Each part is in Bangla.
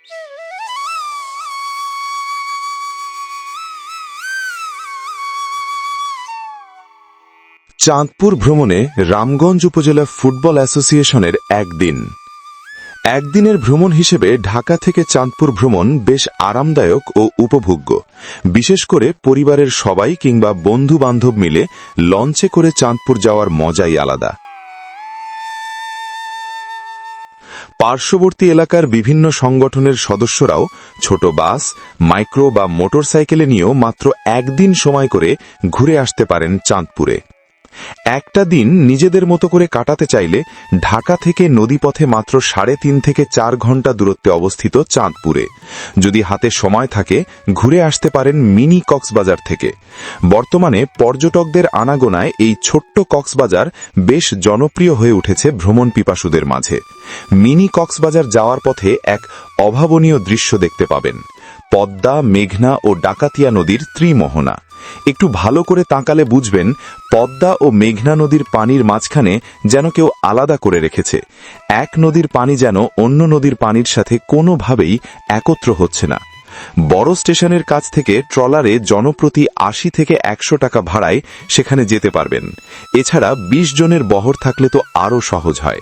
চাঁদপুর ভ্রমণে রামগঞ্জ উপজেলা ফুটবল অ্যাসোসিয়েশনের একদিনের ভ্রমণ হিসেবে ঢাকা থেকে চাঁদপুর ভ্রমণ বেশ আরামদায়ক ও উপভোগ্য, বিশেষ করে পরিবারের সবাই কিংবা বন্ধু বান্ধব মিলে লঞ্চে করে চাঁদপুর যাওয়ার মজাই আলাদা। পার্শ্ববর্তী এলাকার বিভিন্ন সংগঠনের সদস্যরাও ছোট বাস, মাইক্রো বা মোটরসাইকেলে নিয়েও মাত্র একদিন সময় করে ঘুরে আসতে পারেন চাঁদপুরে। একটা দিন নিজেদের মতো করে কাটাতে চাইলে ঢাকা থেকে নদীপথে মাত্র 3.5 থেকে 4 ঘন্টা দূরত্বে অবস্থিত চাঁদপুরে যদি হাতে সময় থাকে ঘুরে আসতে পারেন মিনি কক্সবাজার থেকে। বর্তমানে পর্যটকদের আনাগোনায় এই ছোট্ট কক্সবাজার বেশ জনপ্রিয় হয়ে উঠেছে ভ্রমণ পিপাসুদের মাঝে। মিনি কক্সবাজার যাওয়ার পথে এক অভাবনীয় দৃশ্য দেখতে পাবেন, পদ্মা, মেঘনা ও ডাকাতিয়া নদীর ত্রিমোহনা। একটু ভালো করে তাকালে বুঝবেন পদ্মা ও মেঘনা নদীর পানির মাঝখানে যেন কেউ আলাদা করে রেখেছে। এক নদীর পানি যেন অন্য নদীর পানির সাথে কোনোভাবেই একত্র হচ্ছে না। বড় স্টেশনের কাছ থেকে ট্রলারে জনপ্রতি 80 থেকে 100 টাকা ভাড়ায় সেখানে যেতে পারবেন। এছাড়া 20 জনের বহর থাকলে তো আরও সহজ হয়।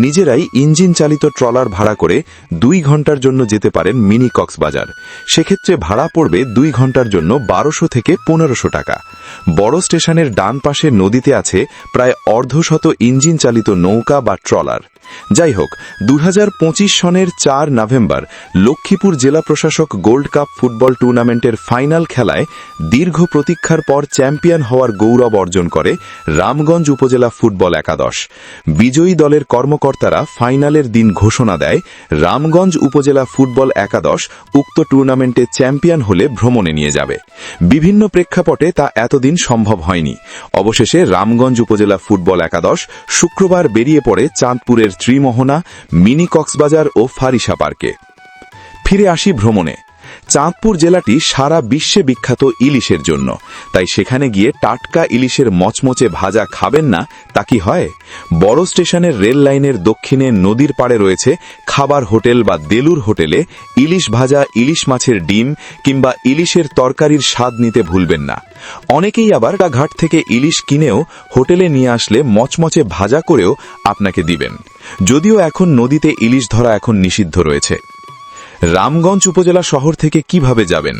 নিজেরাই ইঞ্জিন চালিত ট্রলার ভাড়া করে 2 ঘন্টার জন্য যেতে পারেন মিনি কক্সবাজার। সেক্ষেত্রে ভাড়া পড়বে 2 ঘন্টার জন্য 1200 থেকে 1500 টাকা। বড় স্টেশনের ডান পাশে নদীতে আছে প্রায় অর্ধশত ইঞ্জিন চালিত নৌকা বা ট্রলার। যাই হোক, 2025 সনের 4 নভেম্বর লক্ষ্মীপুর জেলা প্রশাসক গোল্ড কাপ ফুটবল টুর্নামেন্টের ফাইনাল খেলায় দীর্ঘ প্রতীক্ষার পর চ্যাম্পিয়ন হওয়ার গৌরব অর্জন করে রামগঞ্জ উপজেলা ফুটবল একাদশ। বিজয়ী দলের কর্মকর্তারা ফাইনালের দিন ঘোষণা দেয় রামগঞ্জ উপজেলা ফুটবল একাদশ উক্ত টুর্নামেন্টে চ্যাম্পিয়ন হলে ভ্রমণে নিয়ে যাবে। বিভিন্ন প্রেক্ষাপটে তা এতদিন সম্ভব হয়নি। অবশেষে রামগঞ্জ উপজেলা ফুটবল একাদশ শুক্রবার বেরিয়ে পড়ে চাঁদপুরের ত্রিমোহনা, মিনি কক্সবাজার ও ফারিসা পার্কে। ফিরে আসি ভ্রমণে। চাঁদপুর জেলাটি সারা বিশ্বে বিখ্যাত ইলিশের জন্য, তাই সেখানে গিয়ে টাটকা ইলিশের মচমচে ভাজা খাবেন না তা কি হয়? বড় স্টেশনের রেল লাইনের দক্ষিণে নদীর পাড়ে রয়েছে খাবার হোটেল বা দেলুর হোটেলে ইলিশ ভাজা, ইলিশ মাছের ডিম কিংবা ইলিশের তরকারির স্বাদ নিতে ভুলবেন না। অনেকেই আবার ঘাট থেকে ইলিশ কিনেও হোটেলে নিয়ে আসলে মচমচে ভাজা করেও আপনাকে দিবেন। যদিও এখন নদীতে ইলিশ ধরা এখন নিষিদ্ধ রয়েছে। রামগঞ্জ উপজেলা শহর থেকে কিভাবে যাবেন?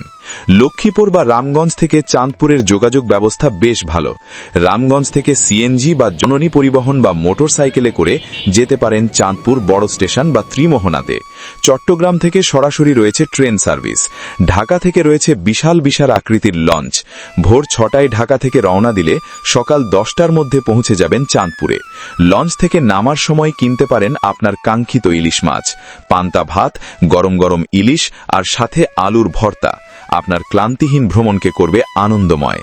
লক্ষ্মীপুর বা রামগঞ্জ থেকে চাঁদপুরের যোগাযোগ ব্যবস্থা বেশ ভালো। রামগঞ্জ থেকে সিএনজি বা জননী পরিবহন বা মোটরসাইকেলে করে যেতে পারেন চাঁদপুর বড় স্টেশন বা ত্রিমোহনাতে। চট্টগ্রাম থেকে সরাসরি রয়েছে ট্রেন সার্ভিস। ঢাকা থেকে রয়েছে বিশাল বিশাল আকৃতির লঞ্চ। ভোর 6টায় ঢাকা থেকে রওনা দিলে সকাল 10টার মধ্যে পৌঁছে যাবেন চাঁদপুরে। লঞ্চ থেকে নামার সময় কিনতে পারেন আপনার কাঙ্ক্ষিত ইলিশ মাছ, পান্তা ভাত, গরম গরম ইলিশ আর সাথে আলুর ভর্তা আপনার ক্লান্তিহীন ভ্রমণকে করবে আনন্দময়।